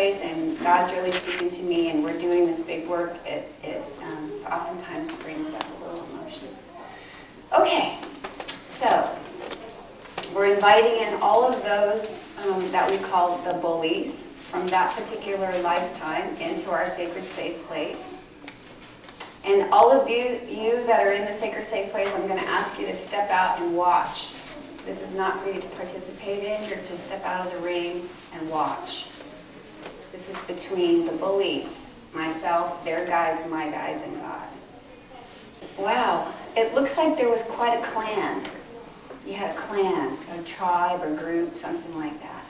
place and God's really speaking to me and we're doing this big work, it oftentimes brings up a little emotion. Okay, so we're inviting in all of those that we call the bullies from that particular lifetime into our sacred safe place. And all of you that are in the sacred safe place, I'm going to ask you to step out and watch. This is not for you to participate in. You're to step out of the ring and watch. This is between the bullies, myself, their guides, my guides, and God. Wow, it looks like there was quite a clan. You had a clan, a tribe or group, something like that.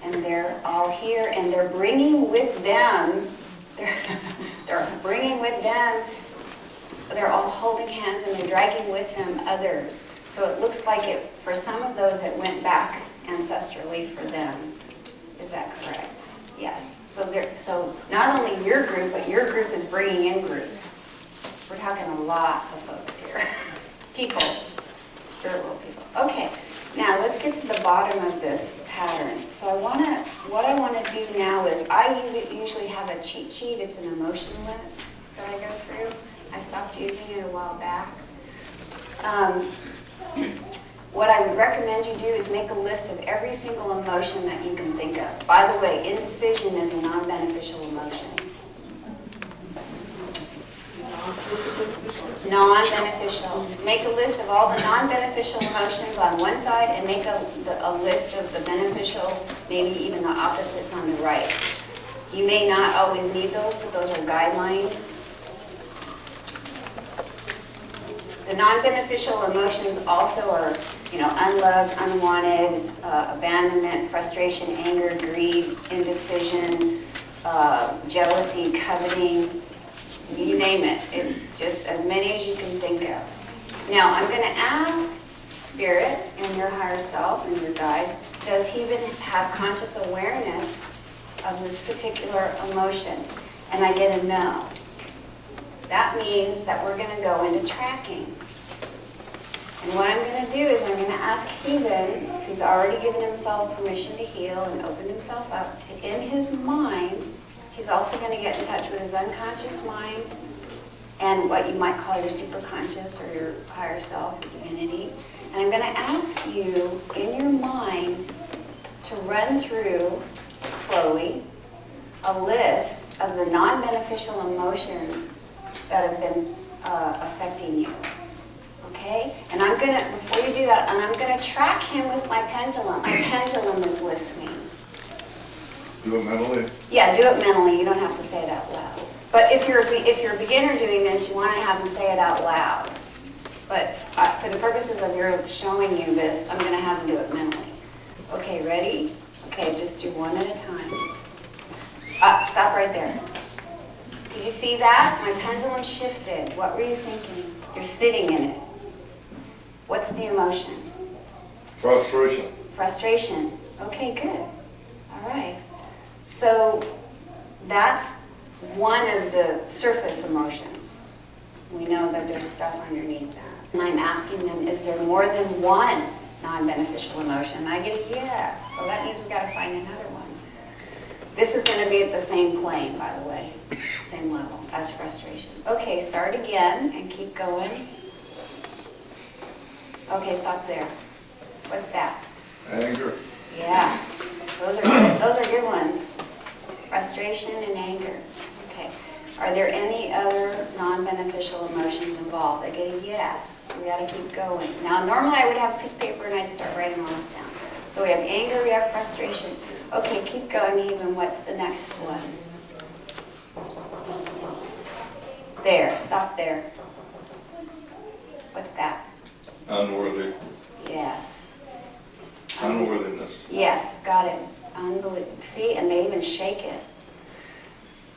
And they're all here, and they're bringing with them, they're bringing with them, they're all holding hands and they're dragging with them others. So it looks like it, for some of those, it went back ancestrally for them. Is that correct? Yes. So not only your group, but your group is bringing in groups. We're talking a lot of folks here. People, spirit world people. Okay, now let's get to the bottom of this pattern. So what I want to do now is, I usually have a cheat sheet. It's an emotion list that I go through. I stopped using it a while back. What I would recommend you do is make a list of every single emotion that you can think of. By the way, indecision is a non-beneficial emotion. Non-beneficial. Make a list of all the non-beneficial emotions on one side and make a list of the beneficial, maybe even the opposites on the right. You may not always need those, but those are guidelines. The non-beneficial emotions also are, unloved, unwanted, abandonment, frustration, anger, greed, indecision, jealousy, coveting, you name it. It's just as many as you can think of. Now, I'm going to ask Spirit and your higher self and your guides, does he even have conscious awareness of this particular emotion? And I get a no. That means that we're going to go into tracking. And what I'm going to do is I'm going to ask Heathen, who's already given himself permission to heal and opened himself up, in his mind, he's also going to get in touch with his unconscious mind and what you might call your superconscious or your higher self, your divinity. And I'm going to ask you, in your mind, to run through, slowly, a list of the non-beneficial emotions that have been affecting you. Okay? And I'm going to, before you do that, and I'm going to track him with my pendulum. My pendulum is listening. Do it mentally? Yeah, do it mentally. You don't have to say it out loud. But if you're a beginner doing this, you want to have him say it out loud. But for the purposes of your showing you this, I'm going to have him do it mentally. Okay, ready? Okay, just do one at a time. Stop right there. Did you see that? My pendulum shifted. What were you thinking? You're sitting in it. What's the emotion? Frustration. Frustration. Okay, good. All right. So that's one of the surface emotions. We know that there's stuff underneath that. And I'm asking them, is there more than one non-beneficial emotion? And I get a yes. So that means we've got to find another one. This is going to be at the same plane, by the way. Same level as frustration. Okay, start again and keep going. Okay, stop there. What's that? Anger. Yeah, those are good ones. Frustration and anger. Okay. Are there any other non-beneficial emotions involved? I get a yes. We got to keep going. Now, normally I would have a piece of paper and I'd start writing all this down. So we have anger, we have frustration. Okay, keep going even. What's the next one? There, stop there. What's that? Unworthy. Yes. Unworthiness. Yes, got it. See, and they even shake it.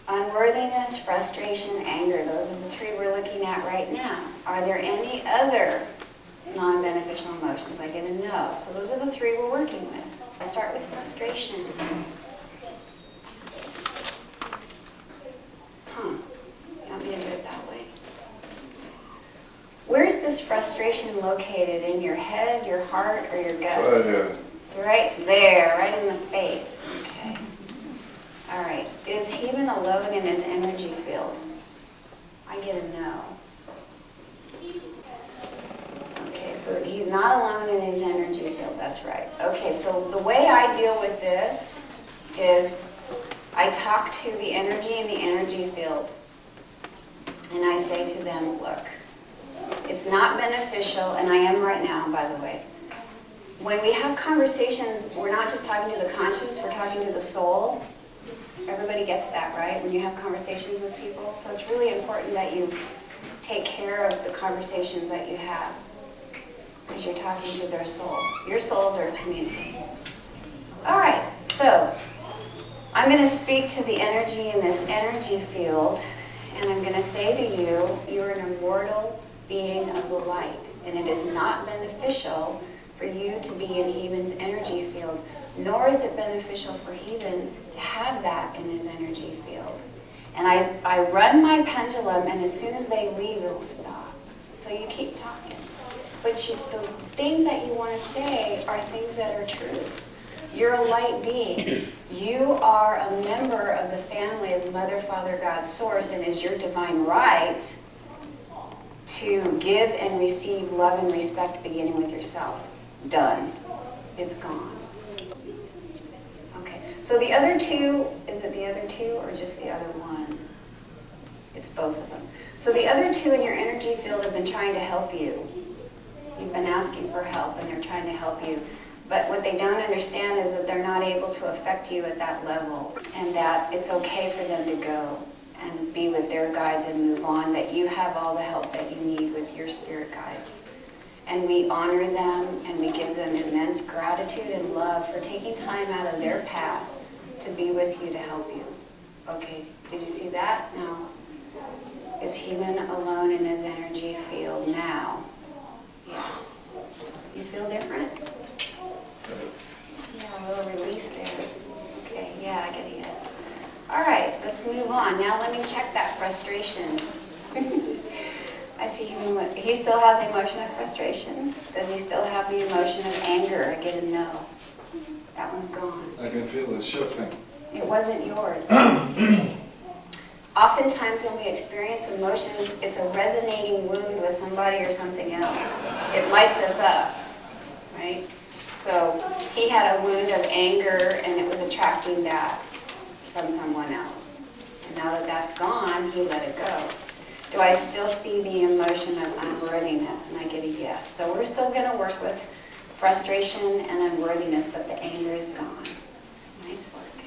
Unworthiness, frustration, anger. Those are the three we're looking at right now. Are there any other non-beneficial emotions? I get a no. So those are the three we're working with. I start with frustration. You want me to do it that way? Where's this frustration located? In your head, your heart, or your gut? Right here. It's right there, right in the face. Okay. All right. Is he even alone in his energy field? I get a no. Okay, so he's not alone in his energy field, that's right. Okay, so the way I deal with this is I talk to the energy in the energy field, and I say to them, look, it's not beneficial, and I am right now, by the way. When we have conversations, we're not just talking to the conscience, we're talking to the soul. Everybody gets that, right? When you have conversations with people. So it's really important that you take care of the conversations that you have, because you're talking to their soul. Your souls are communicating. All right, so I'm going to speak to the energy in this energy field, and I'm going to say to you, you're an immortal being of the light, and it is not beneficial for you to be in Heben's energy field, nor is it beneficial for Heben to have that in his energy field. And I run my pendulum, and as soon as they leave, it'll stop. So you keep talking. But the things that you want to say are things that are true. You're a light being. You are a member of the family of Mother, Father, God, Source, and it's your divine right to give and receive love and respect beginning with yourself. Done. It's gone. Okay, so the other two, is it the other two or just the other one? It's both of them. So the other two in your energy field have been trying to help you. You've been asking for help, and they're trying to help you. But what they don't understand is that they're not able to affect you at that level, and that it's okay for them to go and be with their guides and move on, that you have all the help that you need with your spirit guides. And we honor them, and we give them immense gratitude and love for taking time out of their path to be with you, to help you. Okay, did you see that? Now, is Heben alone in his energy field now? Yes. You feel different? Yeah, a little release there. Okay, yeah, I get a yes. All right, let's move on. Now let me check that frustration. I see he still has the emotion of frustration. Does he still have the emotion of anger? I get a no. That one's gone. I can feel it shifting. It wasn't yours. Oftentimes when we experience emotions, it's a resonating wound with somebody or something else. It lights us up, right? So he had a wound of anger, and it was attracting that from someone else. And now that that's gone, he let it go. Do I still see the emotion of unworthiness? And I get a yes. So we're still going to work with frustration and unworthiness, but the anger is gone. Nice work.